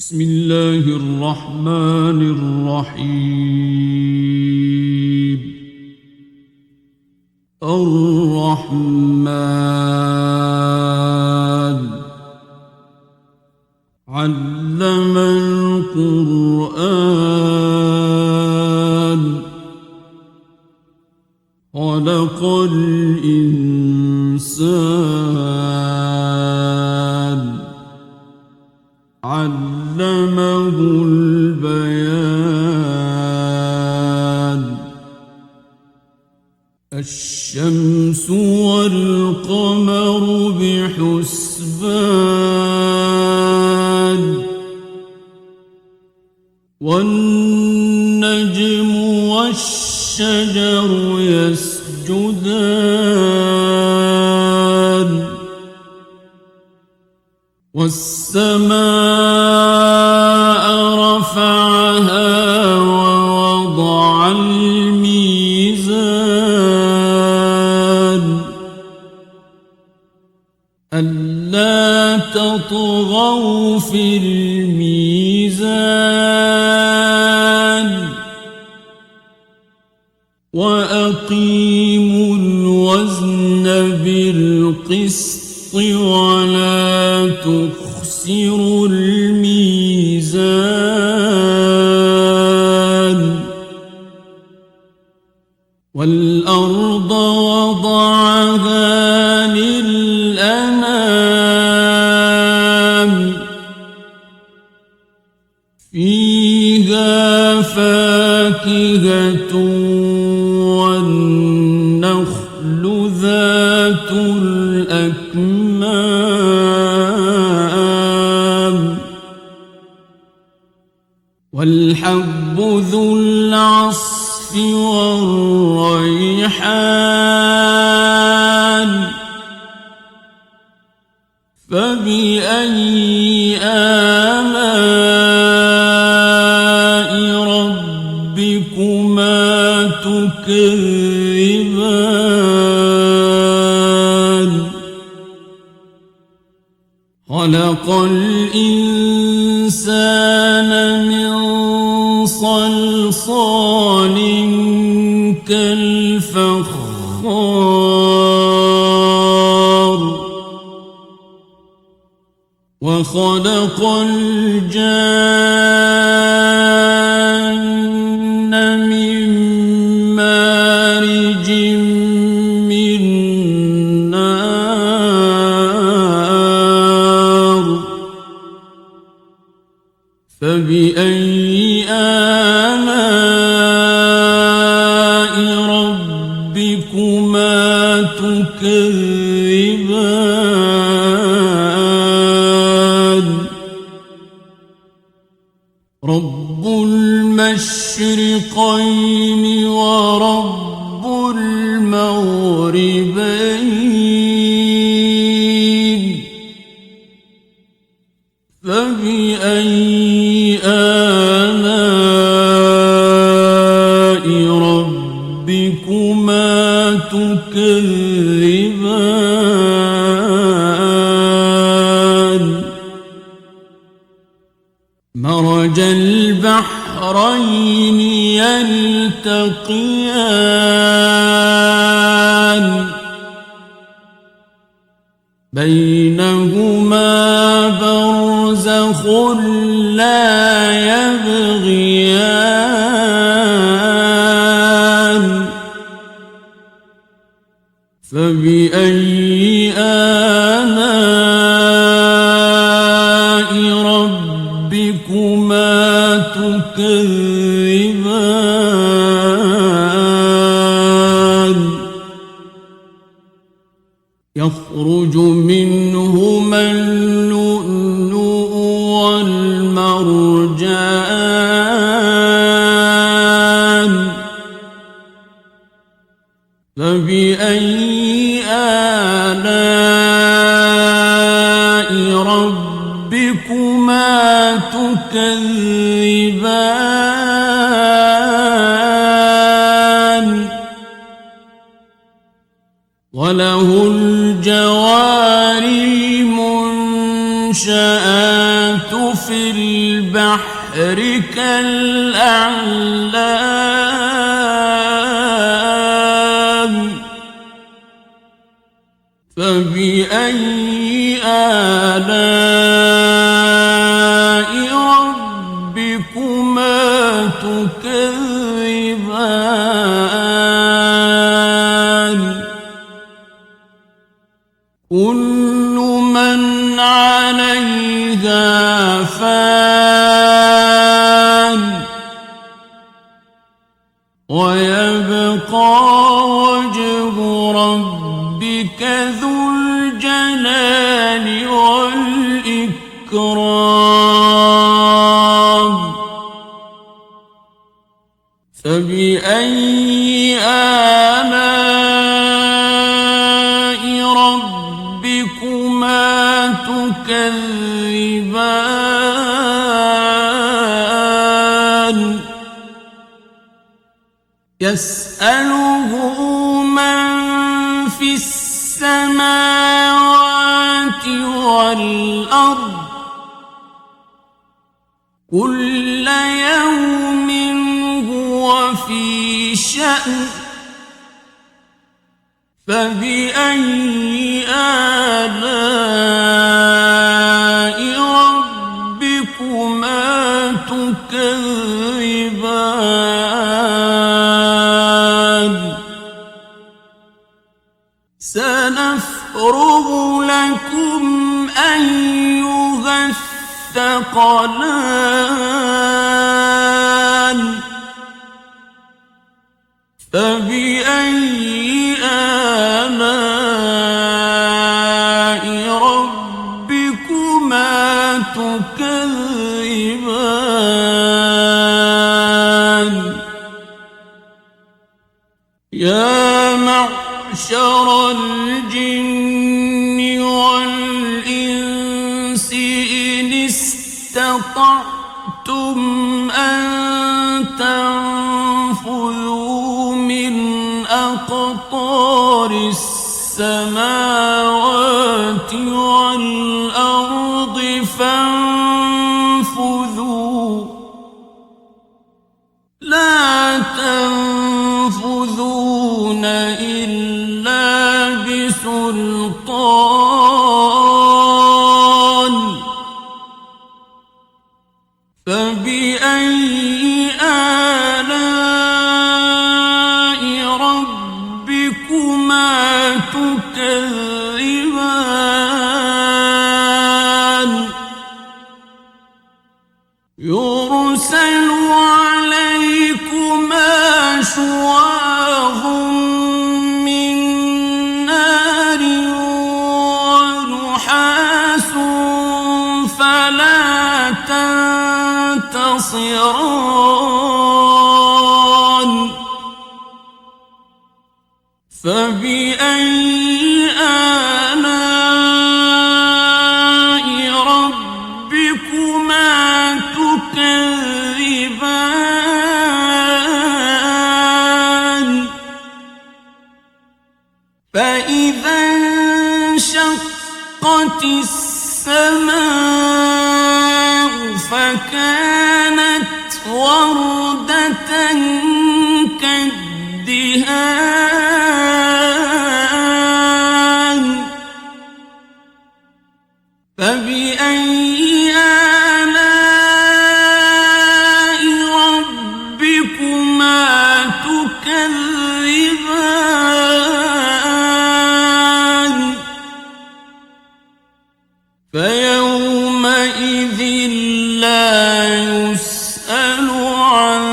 بسم الله الرحمن الرحيم. الرحمن علم القرآن خلق الإنسان علمه البيان. الشمس والقمر بحسبان والنجم والشجر يسجدان والسماء رفعها ووضع الميزان ألا تطغوا في الميزان وأقيموا الوزن بالقسط ولا تخسروا الميزان والأرض وضعها للأنام فيها فاكهة والنخل ذات الأكمام والحب ذو العصف والريحان فبأي آلاء ربكما تكذبان خلق الإنسان من صلصال كالفخار وخلق الجان من مارج من نار فبأي آلاء ربكما تكذبان رب المشرقين ورب المغربين فبأي آلاء ربكما تكذبان مرج البحرين يلتقيان بينهما برزخ لا يبغيان فبأي آلاء ربكما تكذبان يخرج منهما اللؤلؤ والمرجان فبأي آلاء ربكما تكذبان وله الجوار المنشآت في في البحر كالأعلام فبأي آلاء ربكما تكذبان كل من عليها فان ويبقى وجه ربك ذو الجلال والإكرام فبأي آلاء ربكما تكذبان يسأله من في السماوات والأرض كل يوم هو في شأن فبأي آلاء ربكما تكذبان سنفرغ لكم أيها الثقلان فبأي آلاء ربكما تكذبان يا معشر الجن والإنس إن استطعتم أن تنفذوا من أقطار السماوات والأرض فانفذوا لا تنفذون إلا بسلطان فبأي آلاء ربكما تكذبان يرسل عليكما شواظ من نار ونحاس فلا تنتصران فبأي آلاء ربكما تكذبان فإذا انشقت السماء فكانت وردة كالدهان فبأي آلاء ربكما تكذبان فيومئذ لا يسأل عن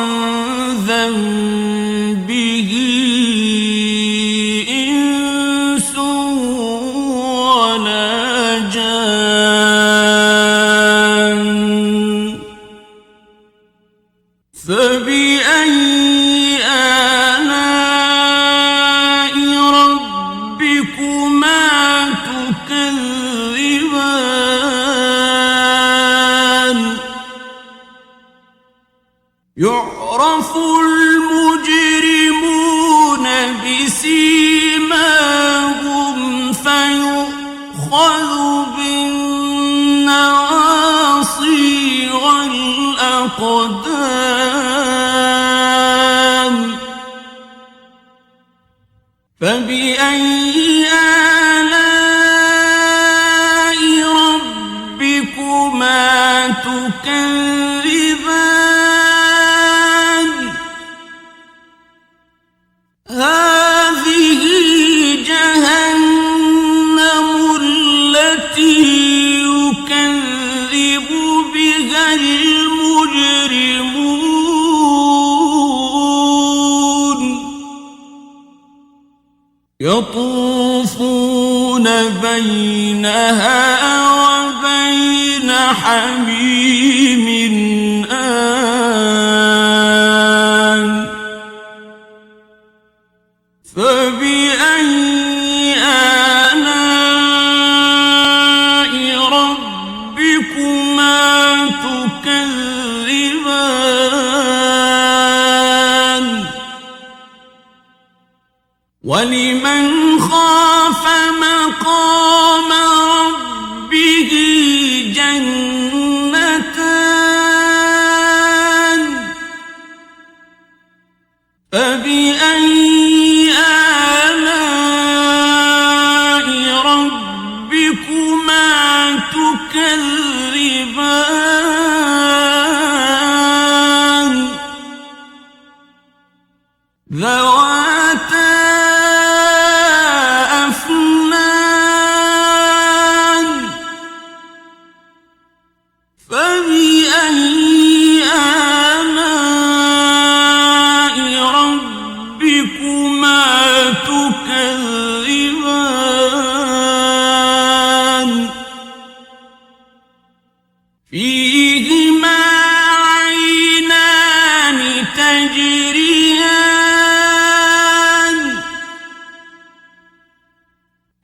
ذنبه إنس ولا جان فبأي آلاء ربكما تكذبان يعرف المجرمون بسيماهم فيؤخذ بالنواصي الأقدام فبأي آلاء ربكما تكذبان هذه جهنم التي يكذب بها المجرمون يطوفون بينها وبين حميم آن فبأي آلاء ربكما تكذبان ولمن خاف مقام ربه جنتان فبأي آلاء ربكما تكذبان ذواتا أفنان فبأي آلاء ربكما تكذبان فيهما عينان تجريان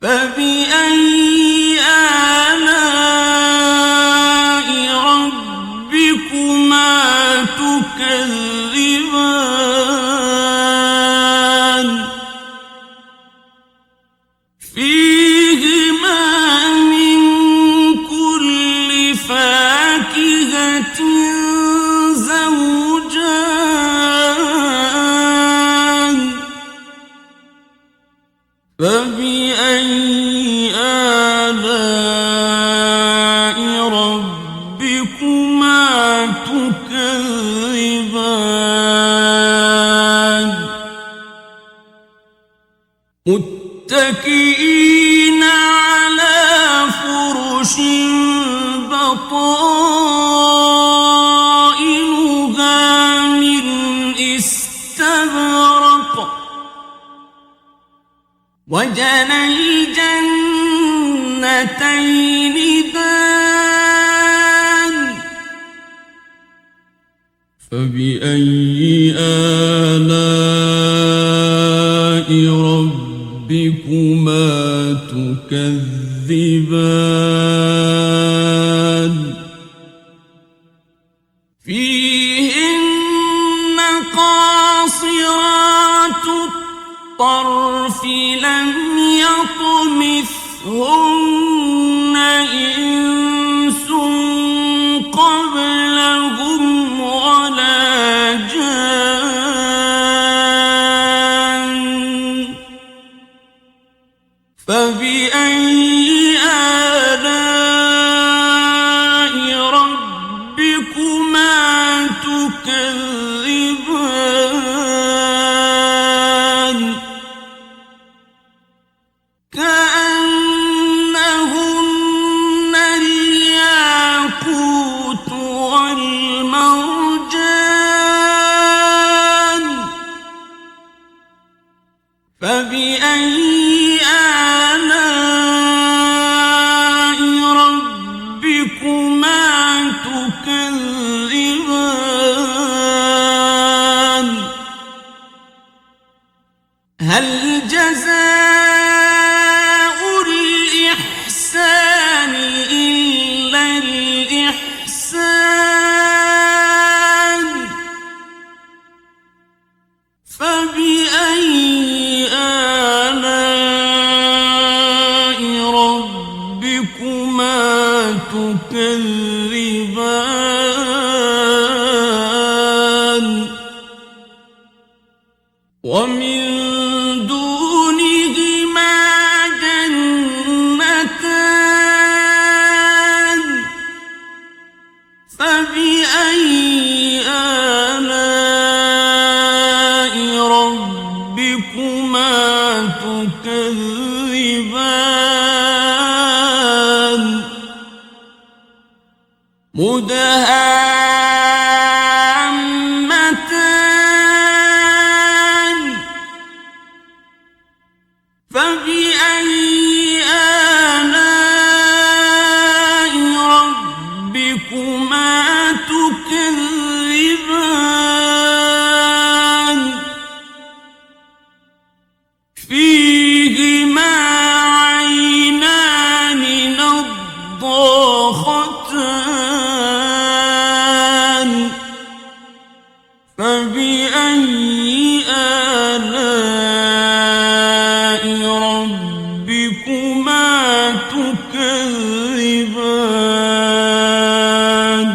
فبأي آلاء ربكما تكذبان فيهما من كل فاكهة زوجان فبأي آلاء ربكما تكذبان متكئين على فرش بطائنها من استبرق وجنى الجنتين دان فبأي آلاء ربكما تكذبان فيهن قاصرات الطرف لم يطمثهن إنس قبلهم ولا جان فبأي آلاء ربكما تكذبان كأنهن الياقوت والمرجان فبأي آلاء ربكما تكذبان هل جزاء الإحسان إلا الإحسان فبأي آلاء ربكما تكذبان ومن دونهما جنتان فبأي آلاء ربكما تكذبان مدهامتان فبأي آلاء ربكما تكذبان فيهما عينان نضاختان فبأي آلاء ربكما تكذبان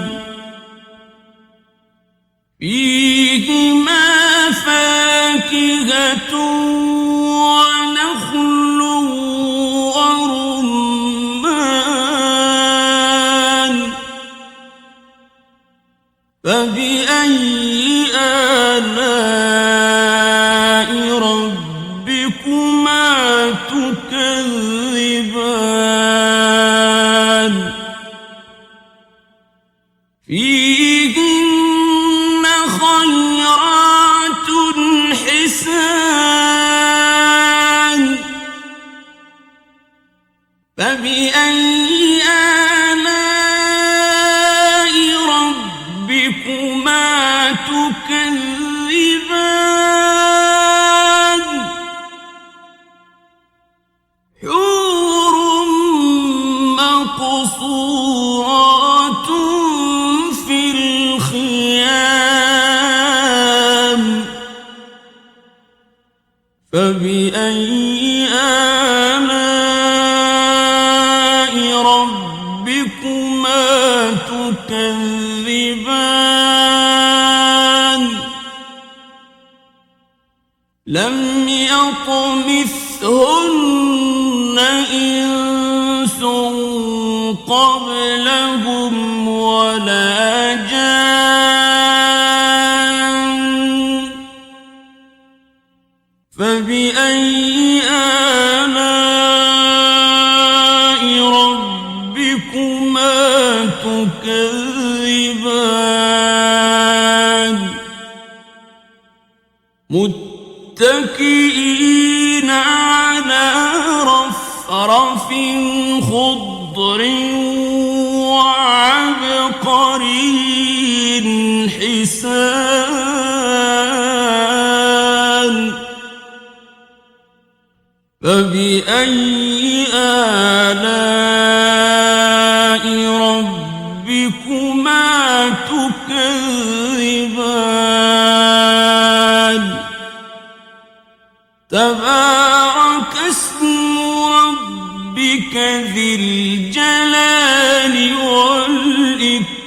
فيهما فاكهة ونخل ورمان فبأي آلاء ربكما تكذبان فيهن خيرات حسان فبأي آلاء ربكما تكذبان حور مقصورات في الخيام فبأي آلاء ربكما تكذبان لم يطمثهن إنس قبلهم ولا جان فبأي آلاء ربكما تكذبان متكئين على رفرف خضر وعبقري حسان فبأي آلاء ربكما تكذبان تبارك اسم ربك ذي الجلال والإكرام